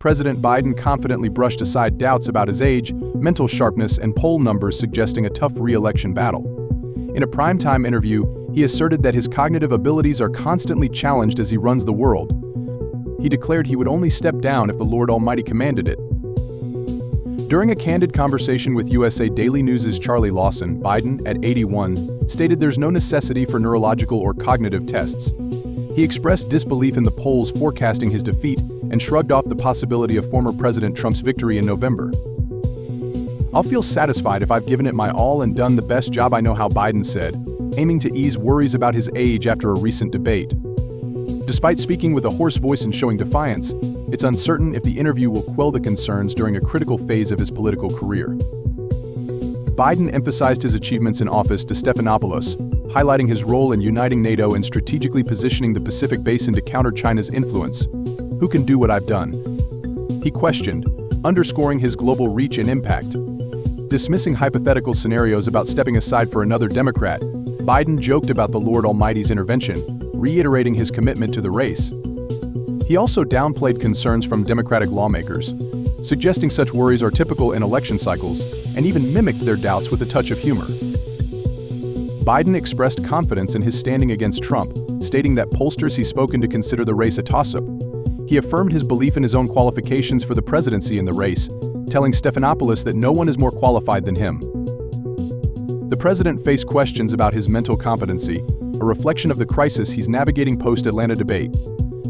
President Biden confidently brushed aside doubts about his age, mental sharpness, and poll numbers suggesting a tough re-election battle. In a primetime interview, he asserted that his cognitive abilities are constantly challenged as he runs the world. He declared he would only step down if the Lord Almighty commanded it. During a candid conversation with USA Daily News' Charlie Lawson, Biden, at 81, stated there's no necessity for neurological or cognitive tests. He expressed disbelief in the polls forecasting his defeat and shrugged off the possibility of former President Trump's victory in November. "I'll feel satisfied if I've given it my all and done the best job I know how," Biden said, aiming to ease worries about his age after a recent debate. Despite speaking with a hoarse voice and showing defiance, it's uncertain if the interview will quell the concerns during a critical phase of his political career. Biden emphasized his achievements in office to Stephanopoulos, highlighting his role in uniting NATO and strategically positioning the Pacific Basin to counter China's influence. "Who can do what I've done?" he questioned, underscoring his global reach and impact. Dismissing hypothetical scenarios about stepping aside for another Democrat, Biden joked about the Lord Almighty's intervention, reiterating his commitment to the race. He also downplayed concerns from Democratic lawmakers, suggesting such worries are typical in election cycles, and even mimicked their doubts with a touch of humor. Biden expressed confidence in his standing against Trump, stating that pollsters he's spoken to consider the race a toss-up. He affirmed his belief in his own qualifications for the presidency in the race, telling Stephanopoulos that no one is more qualified than him. The president faced questions about his mental competency, a reflection of the crisis he's navigating post-Atlanta debate.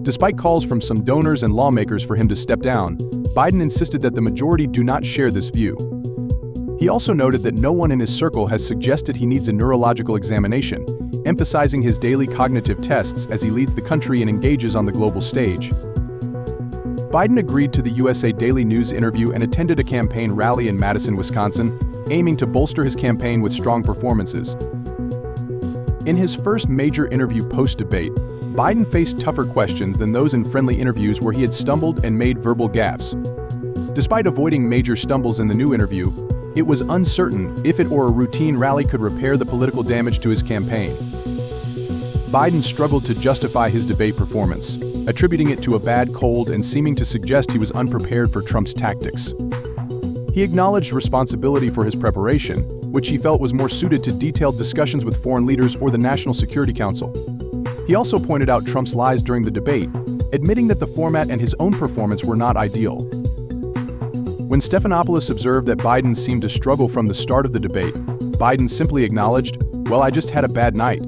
Despite calls from some donors and lawmakers for him to step down, Biden insisted that the majority do not share this view. He also noted that no one in his circle has suggested he needs a neurological examination, emphasizing his daily cognitive tests as he leads the country and engages on the global stage. Biden agreed to the USA Daily News interview and attended a campaign rally in Madison, Wisconsin, aiming to bolster his campaign with strong performances. In his first major interview post-debate, Biden faced tougher questions than those in friendly interviews where he had stumbled and made verbal gaffes. Despite avoiding major stumbles in the new interview, it was uncertain if it or a routine rally could repair the political damage to his campaign. Biden struggled to justify his debate performance, attributing it to a bad cold and seeming to suggest he was unprepared for Trump's tactics. He acknowledged responsibility for his preparation, which he felt was more suited to detailed discussions with foreign leaders or the National Security Council. He also pointed out Trump's lies during the debate, admitting that the format and his own performance were not ideal. When Stephanopoulos observed that Biden seemed to struggle from the start of the debate, Biden simply acknowledged, "Well, I just had a bad night."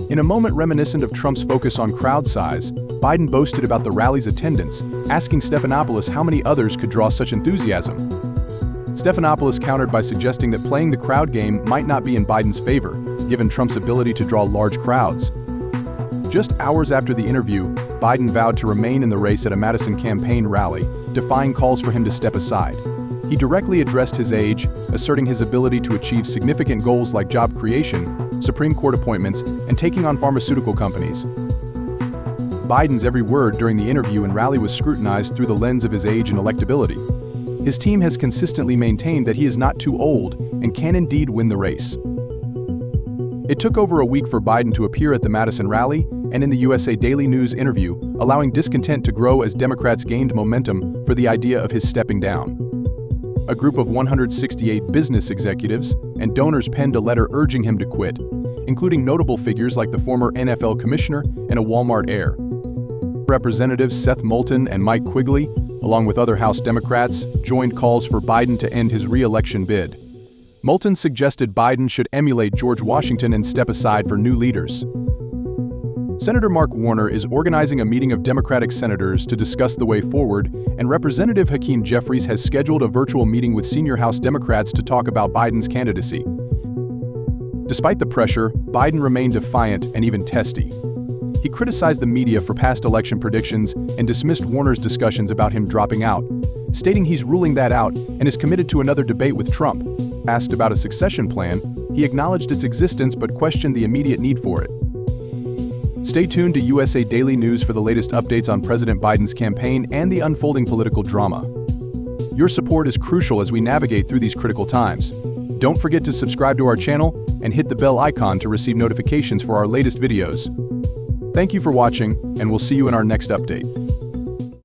In a moment reminiscent of Trump's focus on crowd size, Biden boasted about the rally's attendance, asking Stephanopoulos how many others could draw such enthusiasm. Stephanopoulos countered by suggesting that playing the crowd game might not be in Biden's favor, given Trump's ability to draw large crowds. Just hours after the interview, Biden vowed to remain in the race at a Madison campaign rally, defying calls for him to step aside. He directly addressed his age, asserting his ability to achieve significant goals like job creation, Supreme Court appointments, and taking on pharmaceutical companies. Biden's every word during the interview and rally was scrutinized through the lens of his age and electability. His team has consistently maintained that he is not too old and can indeed win the race. It took over a week for Biden to appear at the Madison rally and in the USA Daily News interview, allowing discontent to grow as Democrats gained momentum for the idea of his stepping down. A group of 168 business executives and donors penned a letter urging him to quit, including notable figures like the former NFL commissioner and a Walmart heir. Representatives Seth Moulton and Mike Quigley, along with other House Democrats, joined calls for Biden to end his re-election bid. Moulton suggested Biden should emulate George Washington and step aside for new leaders. Senator Mark Warner is organizing a meeting of Democratic senators to discuss the way forward, and Representative Hakeem Jeffries has scheduled a virtual meeting with senior House Democrats to talk about Biden's candidacy. Despite the pressure, Biden remained defiant and even testy. He criticized the media for past election predictions and dismissed Warner's discussions about him dropping out, stating he's ruling that out and is committed to another debate with Trump. Asked about a succession plan, he acknowledged its existence but questioned the immediate need for it. Stay tuned to USA Daily News for the latest updates on President Biden's campaign and the unfolding political drama. Your support is crucial as we navigate through these critical times. Don't forget to subscribe to our channel and hit the bell icon to receive notifications for our latest videos. Thank you for watching, and we'll see you in our next update.